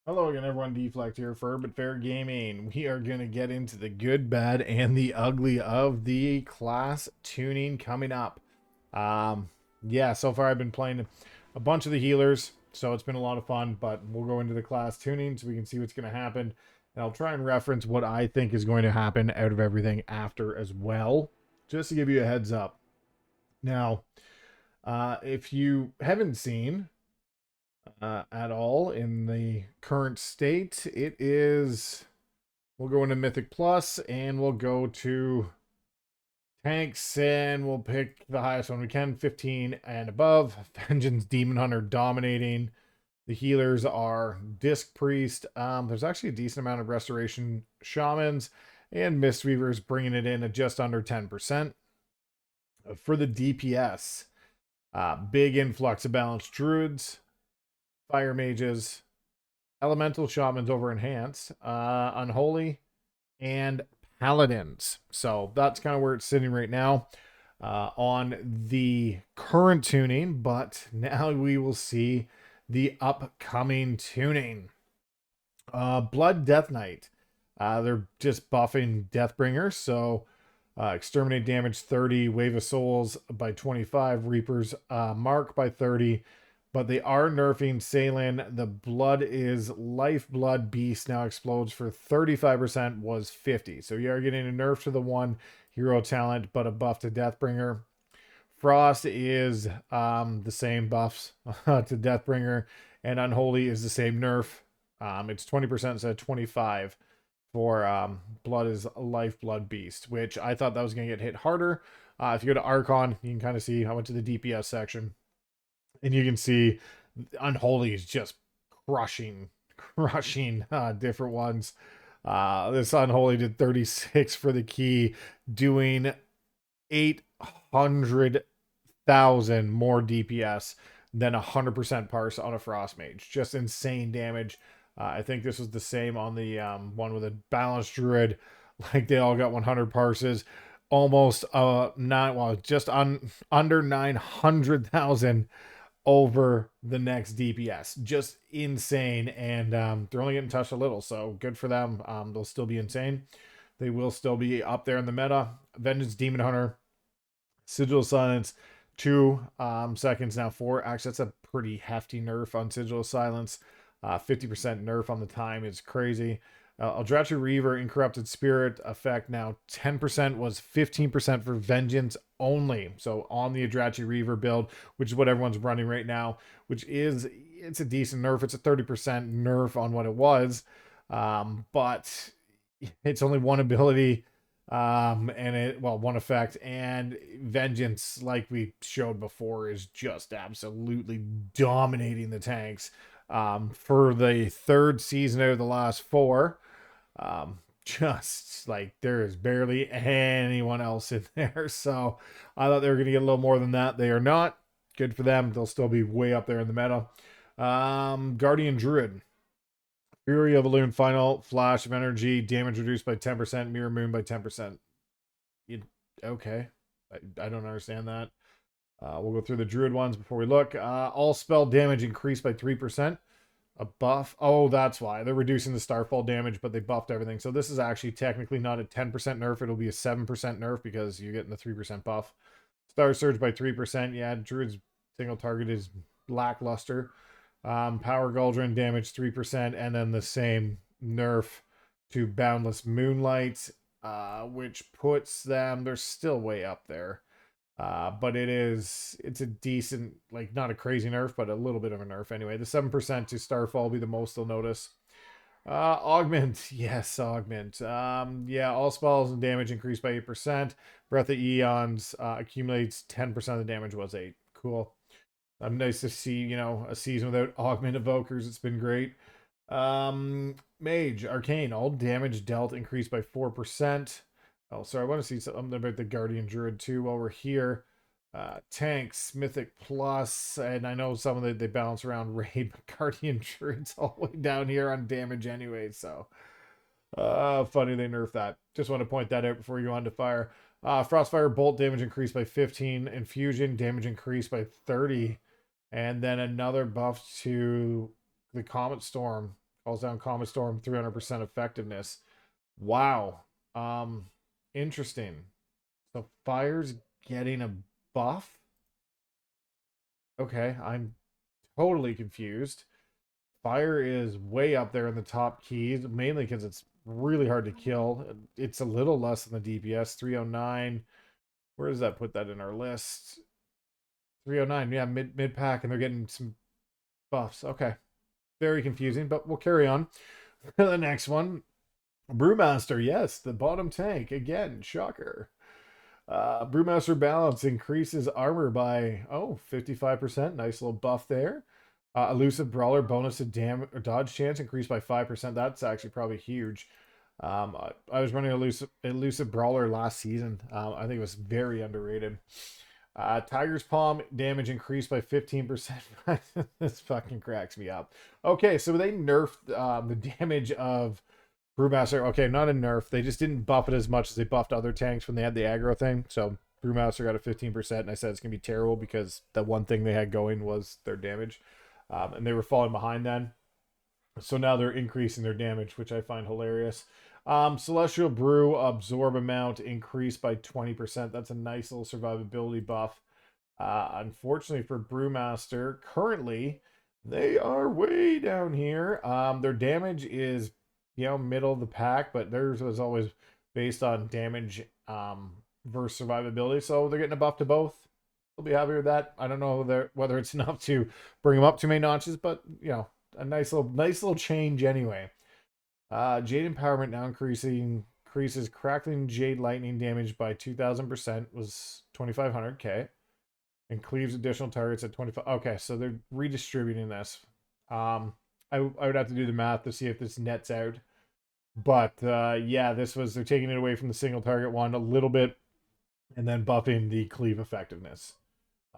Hello again, everyone. Deflect here for But Fair Gaming. We are going to get into the good, bad, and the ugly of the class tuning coming up. Um, yeah, so far I've been playing a bunch of the healers, so it's been a lot of fun, but we'll go into the class tuning so we can see what's going to happen. And I'll try and reference what I think is going to happen out of everything after as well, just to give you a heads up. Now, if you haven't seen at all in the current state. It is, we'll go into Mythic Plus and we'll go to tanks and we'll pick the highest one we can, 15 and above. Vengeance Demon Hunter dominating. The healers are Disc Priest. There's actually a decent amount of Restoration Shamans and Mistweavers bringing it in at just under 10%. For the DPS, big influx of balanced Druids, Fire Mages, Elemental Shamans over Enhanced, Unholy, and Paladins. So that's kind of where it's sitting right now on the current tuning, but now we will see the upcoming tuning. Blood Death Knight. They're just buffing Deathbringer, so Exterminate damage 30, Wave of Souls by 25, Reaper's Mark by 30, but they are nerfing Salen. The blood is Lifeblood Beast now explodes for 35%, was 50. So you are getting a nerf to the one hero talent, but a buff to Deathbringer. Frost is the same buffs to Deathbringer, and Unholy is the same nerf. It's 20% instead of 25 for Blood is Lifeblood Beast, which I thought that was going to get hit harder. If you go to Archon, you can kind of see I went to the DPS section, and you can see Unholy is just crushing different ones. This Unholy did 36 for the key, doing 800,000 more DPS than 100% parse on a Frost Mage. Just insane damage. I think this was the same on the one with a balanced Druid. Like they all got 100 parses. Almost just under 900,000 over the next DPS. Just insane. And they're only getting touched a little, so good for them. They'll still be insane. They will still be up there in the meta. Vengeance Demon Hunter, Sigil Silence, 2 seconds now, 4. Actually, that's a pretty hefty nerf on Sigil Silence. 50% nerf on the time is crazy. Eldrazi Reaver, Incorrupted Spirit effect now 10%, was 15% for Vengeance only. So on the Eldrazi Reaver build, which is what everyone's running right now, it's a decent nerf. It's a 30% nerf on what it was. But it's only one ability, one effect, and Vengeance, like we showed before, is just absolutely dominating the tanks. For the third season out of the last 4, just like there is barely anyone else in there. So I thought they were going to get a little more than that. They are not. Good for them. They'll still be way up there in the meta. Guardian Druid, Fury of a Loon Final, Flash of Energy, damage reduced by 10%, Mirror Moon by 10%. Okay. I don't understand that. We'll go through the Druid ones before we look. All spell damage increased by 3%. A buff. Oh, that's why. They're reducing the Starfall damage, but they buffed everything. So this is actually technically not a 10% nerf. It'll be a 7% nerf because you're getting the 3% buff. Star Surge by 3%. Yeah, Druid's single target is lackluster. Power Gauldron damage 3%. And then the same nerf to Boundless Moonlight, which puts them, they're still way up there. But it's a decent, like not a crazy nerf, but a little bit of a nerf anyway. The 7% to Starfall will be the most they'll notice. Augment, yes, Augment. Yeah, all spells and damage increased by 8%. Breath of Eons accumulates 10% of the damage, was 8. Cool. Nice to see, a season without Augment Evokers. It's been great. Mage, Arcane, all damage dealt increased by 4%. Oh, sorry, I want to see something about the Guardian Druid too while we're here. Tanks, Mythic Plus, and I know some of they balance around raid, but Guardian Druid's all the way down here on damage anyway, so funny they nerfed that. Just want to point that out before you go on to fire. Frostfire Bolt damage increased by 15, Infusion damage increased by 30, and then another buff to the Comet Storm. Calls down Comet Storm, 300% effectiveness. Wow. Interesting. So fire's getting a buff? Okay, I'm totally confused. Fire is way up there in the top keys, mainly because it's really hard to kill. It's a little less than the DPS, 309. Where does that put that in our list? 309, yeah, mid pack, and they're getting some buffs. Okay. Very confusing, but we'll carry on. The next one. Brewmaster, yes, the bottom tank. Again, shocker. Brewmaster balance increases armor by 55%. Nice little buff there. Elusive brawler bonus to dodge chance increased by 5%. That's actually probably huge. I was running elusive brawler last season. I think it was very underrated. Tiger's Palm damage increased by 15%. This fucking cracks me up. Okay, so they nerfed the damage of Brewmaster. Okay, not a nerf. They just didn't buff it as much as they buffed other tanks when they had the aggro thing. So Brewmaster got a 15%, and I said it's going to be terrible because the one thing they had going was their damage. And they were falling behind then. So now they're increasing their damage, which I find hilarious. Celestial Brew absorb amount increased by 20%. That's a nice little survivability buff. Unfortunately for Brewmaster, currently they are way down here. Their damage is, middle of the pack, but theirs was always based on damage versus survivability. So they're getting a buff to both. I'll be happy with that. I don't know whether it's enough to bring them up too many notches, but a nice little change anyway. Jade Empowerment now increases crackling Jade Lightning damage by 2,000%, was 2,500. Okay. And cleaves additional targets at 25. Okay, so they're redistributing this. I would have to do the math to see if this nets out. But yeah, they're taking it away from the single target one a little bit and then buffing the cleave effectiveness.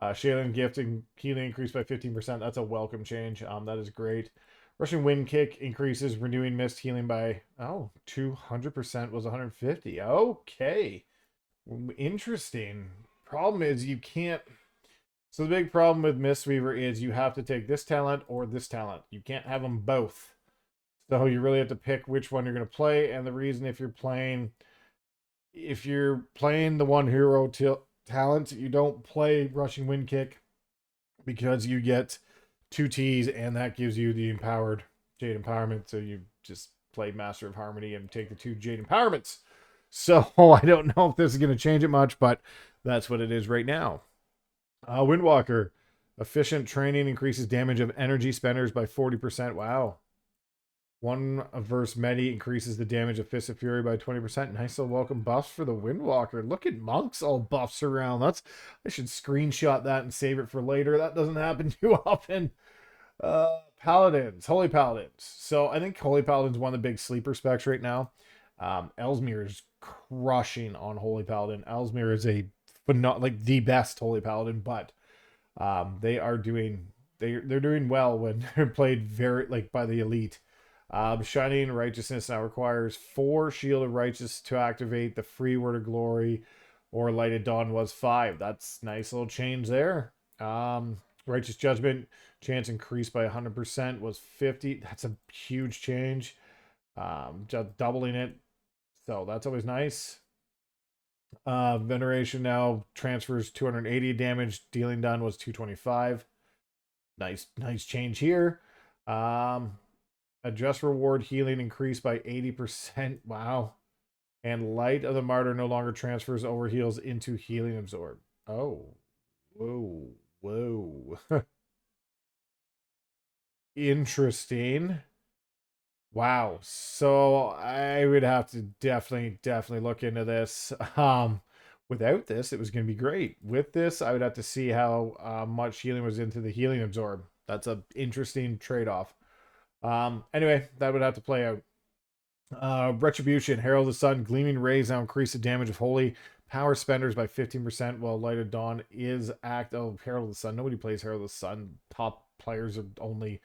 Shaylin gifting healing increased by 15%. That's a welcome change. That is great. Rushing Wind Kick increases renewing mist healing by 200% was 150. Okay. Interesting. Problem is you can't. So the big problem with Mistweaver is you have to take this talent or this talent. You can't have them both. So you really have to pick which one you're going to play. And the reason if you're playing the one hero talent, you don't play Rushing Wind Kick because you get 2 T's and that gives you the empowered Jade Empowerment. So you just play Master of Harmony and take the 2 Jade Empowerments. So I don't know if this is going to change it much, but that's what it is right now. Windwalker. Efficient training increases damage of energy spenders by 40%. Wow. 1 verse Medi increases the damage of Fist of Fury by 20%. Nice little welcome buffs for the Windwalker. Look at monks all buffs around. I should screenshot that and save it for later. That doesn't happen too often. Paladins. Holy Paladins. So I think Holy Paladin's one of the big sleeper specs right now. Ellesmere is crushing on Holy Paladin. Ellesmere is the best Holy Paladin, but they're doing well when they're played very by the elite. Shining Righteousness now requires 4 Shield of Righteous to activate. The free Word of Glory or Lighted Dawn was 5. That's nice little change there. Righteous Judgment chance increased by 100% was 50. That's a huge change. Just doubling it. So that's always nice. Veneration now transfers 280 damage. Dealing done was 225. Nice change here. Adjust reward healing increased by 80%. Wow. And Light of the Martyr no longer transfers overheals into healing absorb. Oh. Whoa. Interesting. Wow. So I would have to definitely look into this. Without this, it was going to be great. With this, I would have to see how much healing was into the healing absorb. That's an interesting trade-off. Anyway, that would have to play out. Retribution, Herald of the Sun, Gleaming Rays now increase the damage of holy power spenders by 15%, while Light of Dawn is Herald of the Sun. Nobody plays Herald of the Sun. Top players are only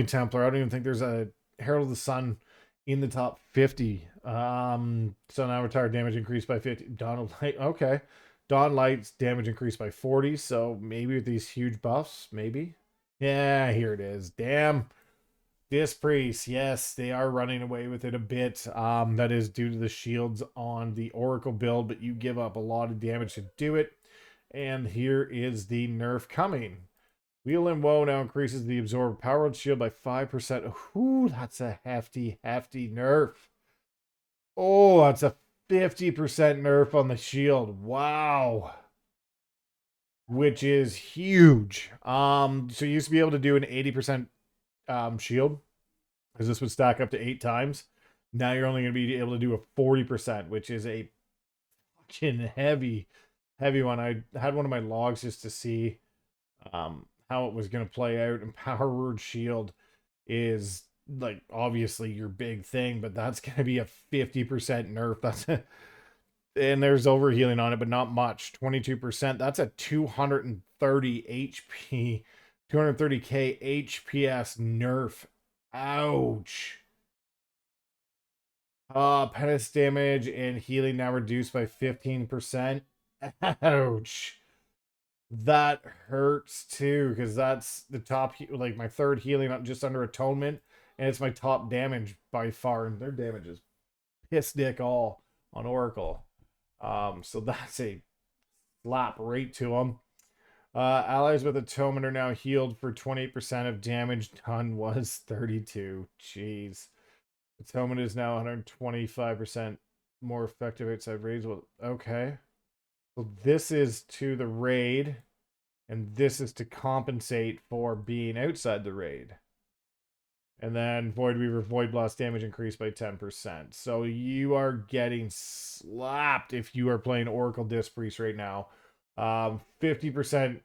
Templar. I don't even think there's a Herald of the Sun in the top 50. So now retired damage increased by 50. Dawn of Light, okay. Dawn Light's damage increased by 40, so maybe with these huge buffs, maybe. Yeah, here it is. Damn. Disc Priest, yes, they are running away with it a bit. That is due to the shields on the Oracle build, but you give up a lot of damage to do it. And here is the nerf coming. Wheel and Woe now increases the absorb power shield by 5%. Ooh, that's a hefty, hefty nerf. Oh, that's a 50% nerf on the shield. Wow. Which is huge. So you used to be able to do an 80% shield, because this would stack up to 8 times. Now you're only going to be able to do a 40%, which is a fucking heavy one. I had one of my logs just to see how it was going to play out, and Power Word Shield is like obviously your big thing, but that's going to be a 50% nerf. That's and there's overhealing on it, but not much. 22%. That's a 230 HP, 230k HPS nerf. Ouch. Penance damage and healing now reduced by 15%. Ouch. That hurts too, because that's the top, like my third healing just under atonement, and it's my top damage by far, and their damage is piss dick all on Oracle. So that's a slap right to them. Allies with atonement are now healed for 28% of damage done was 32. Jeez. Atonement is now 125% more effective outside raids. Well, okay. So this is to the raid, and this is to compensate for being outside the raid. And then Void Weaver Void Blast damage increased by 10%. So you are getting slapped if you are playing Oracle Disc Priest right now. 50%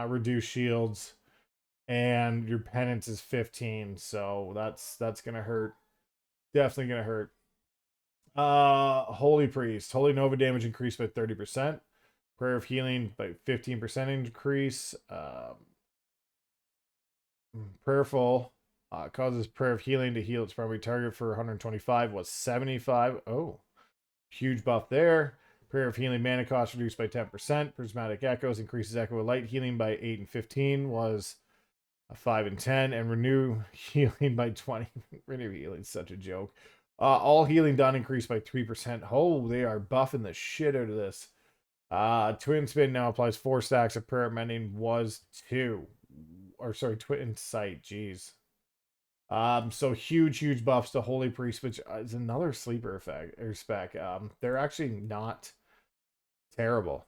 reduced shields, and your penance is 15. So that's gonna hurt. Definitely gonna hurt. Holy Priest. Holy Nova damage increased by 30%. Prayer of Healing by 15% increase. Prayerful causes Prayer of Healing to heal its primary target for 125 was 75. Oh, huge buff there. Prayer of Healing mana cost reduced by 10%. Prismatic Echoes increases Echo of Light healing by 8 and 15 was 5 and 10. And Renew Healing by 20. Renew Healing is such a joke. All healing done increased by 3%. Oh, they are buffing the shit out of this. Twin Spin now applies 4 stacks of Prayer Mending was 2. Or sorry, Twin Sight, jeez. So huge buffs to Holy Priest, which is another sleeper effect or spec. They're actually not terrible.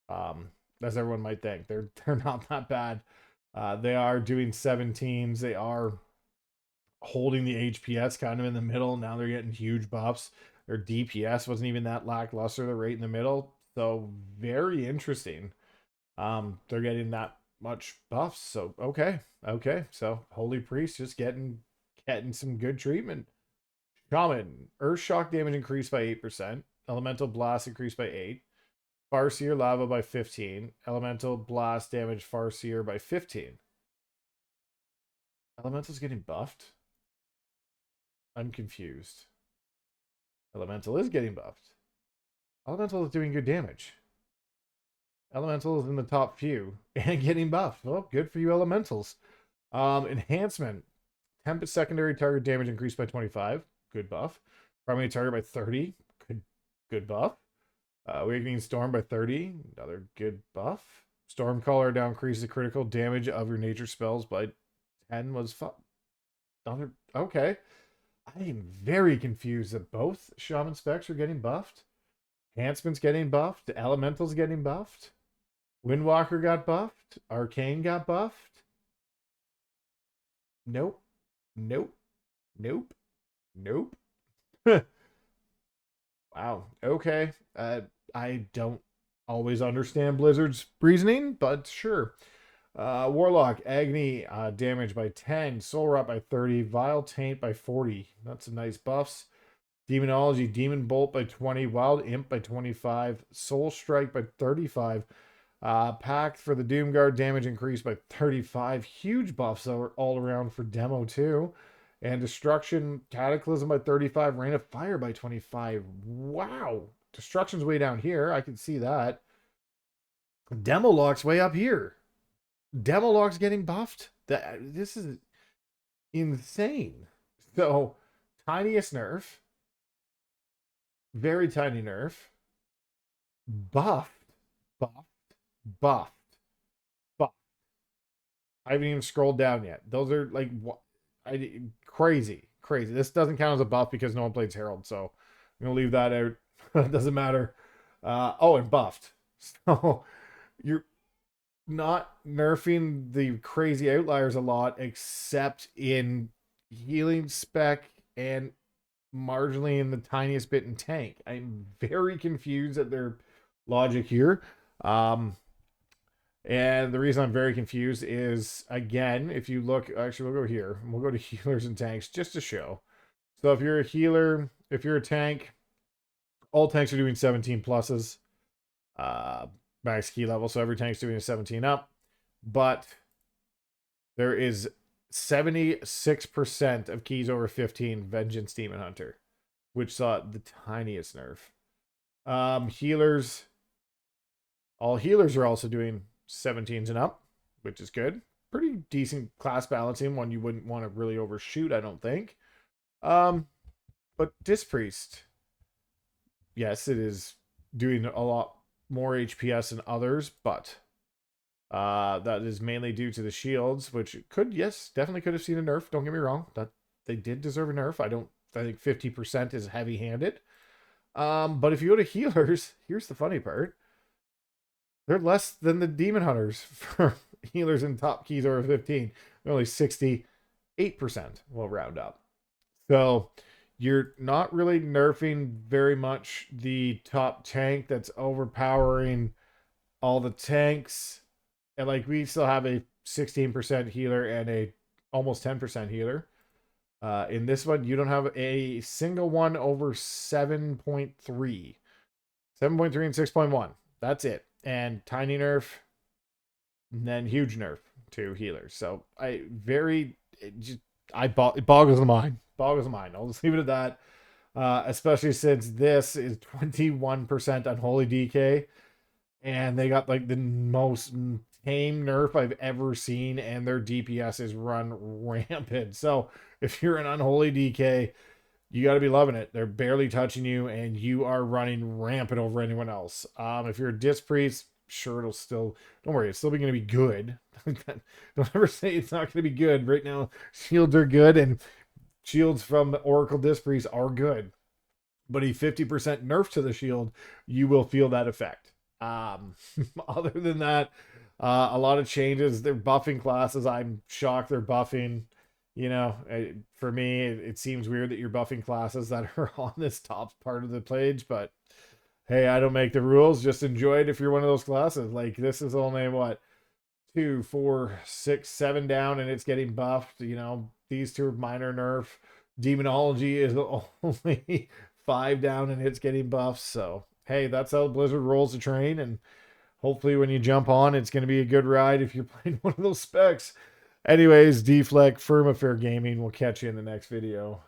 As everyone might think. They're not that bad. They are doing 17s. They are holding the HPS kind of in the middle. Now they're getting huge buffs. Their DPS wasn't even that lackluster. They're right in the middle. So very interesting. They're getting that much buffs. So okay. So Holy Priest just getting some good treatment. Shaman. Earth Shock damage increased by 8%. Elemental Blast increased by 8. Farseer Lava by 15. Elemental Blast damage Farseer by 15. Elemental's getting buffed? I'm confused. Elemental is getting buffed. Elemental is doing good damage. Elemental is in the top few and getting buffed. Well, good for you, Elementals. Enhancement. Temp secondary target damage increased by 25. Good buff. Primary target by 30. Good buff. Awakening Storm by 30. Another good buff. Stormcaller now increases the critical damage of your nature spells by 10 was another. Okay. I am very confused that both Shaman specs are getting buffed. Enhancement's getting buffed. Elemental's getting buffed. Windwalker got buffed. Arcane got buffed. Nope. Wow. Okay. I don't always understand Blizzard's reasoning, but sure. Warlock, Agni damage by 10, Soul Rot by 30, Vile Taint by 40. That's some nice buffs. Demonology, Demon Bolt by 20, Wild Imp by 25, Soul Strike by 35. Pact for the Doomguard damage increased by 35. Huge buffs all around for demo too. And Destruction Cataclysm by 35, Rain of Fire by 25. Wow. Destruction's way down here. I can see that. Demo Lock's way up here. Demo Lock's getting buffed. This is insane. So, tiniest nerf, very tiny nerf, buffed, buffed, buffed, buffed. I haven't even scrolled down yet. Those are like what crazy, crazy. This doesn't count as a buff because no one plays Herald, so I'm gonna leave that out. It doesn't matter. Oh, and buffed. So you're not nerfing the crazy outliers a lot, except in healing spec and marginally in the tiniest bit in tank. I'm very confused at their logic here. And the reason I'm very confused is, again, if you look, actually, we'll go here. We'll go to healers and tanks just to show. So if you're a healer, if you're a tank, all tanks are doing 17 pluses, max key level. So every tank's doing a 17 up. But there is 76% of keys over 15 Vengeance Demon Hunter, which saw the tiniest nerf. Healers, all healers are also doing 17s and up, which is good. Pretty decent class balancing, one you wouldn't want to really overshoot, I don't think. But Disc Priest, yes, it is doing a lot more HPS than others, but that is mainly due to the shields, which could, yes, definitely could have seen a nerf. Don't get me wrong, that they did deserve a nerf. I think 50% is heavy-handed. But if you go to healers, here's the funny part. They're less than the Demon Hunters for healers in top keys over 15. They're only 68%. We'll round up. So you're not really nerfing very much the top tank that's overpowering all the tanks. And like we still have a 16% healer and a almost 10% healer. In this one, you don't have a single one over 7.3. 7.3 and 6.1. That's it. And tiny nerf, and then huge nerf to healers. So it boggles the mind. Boggles the mind. I'll just leave it at that. Especially since this is 21% unholy DK, and they got like the most tame nerf I've ever seen, and their DPS is run rampant. So if you're an unholy DK, you got to be loving it. They're barely touching you, and you are running rampant over anyone else. If you're a Disc Priest, sure, it'll still, don't worry, it's still going to be good. Don't ever say it's not going to be good. Right now, shields are good, and shields from the Oracle Disc Priest are good. But a 50% nerf to the shield, you will feel that effect. Other than that, a lot of changes. They're buffing classes. I'm shocked they're buffing. You know, for me, it seems weird that you're buffing classes that are on this top part of the page, but hey, I don't make the rules. Just enjoy it if you're one of those classes. Like, this is only, what, 2, 4, 6, 7 down, and it's getting buffed. You know, these two are minor nerf. Demonology is only 5 down, and it's getting buffed. So, hey, that's how Blizzard rolls the train, and hopefully when you jump on, it's going to be a good ride if you're playing one of those specs. Anyways, Deflect, Firm Affair Gaming. We'll catch you in the next video.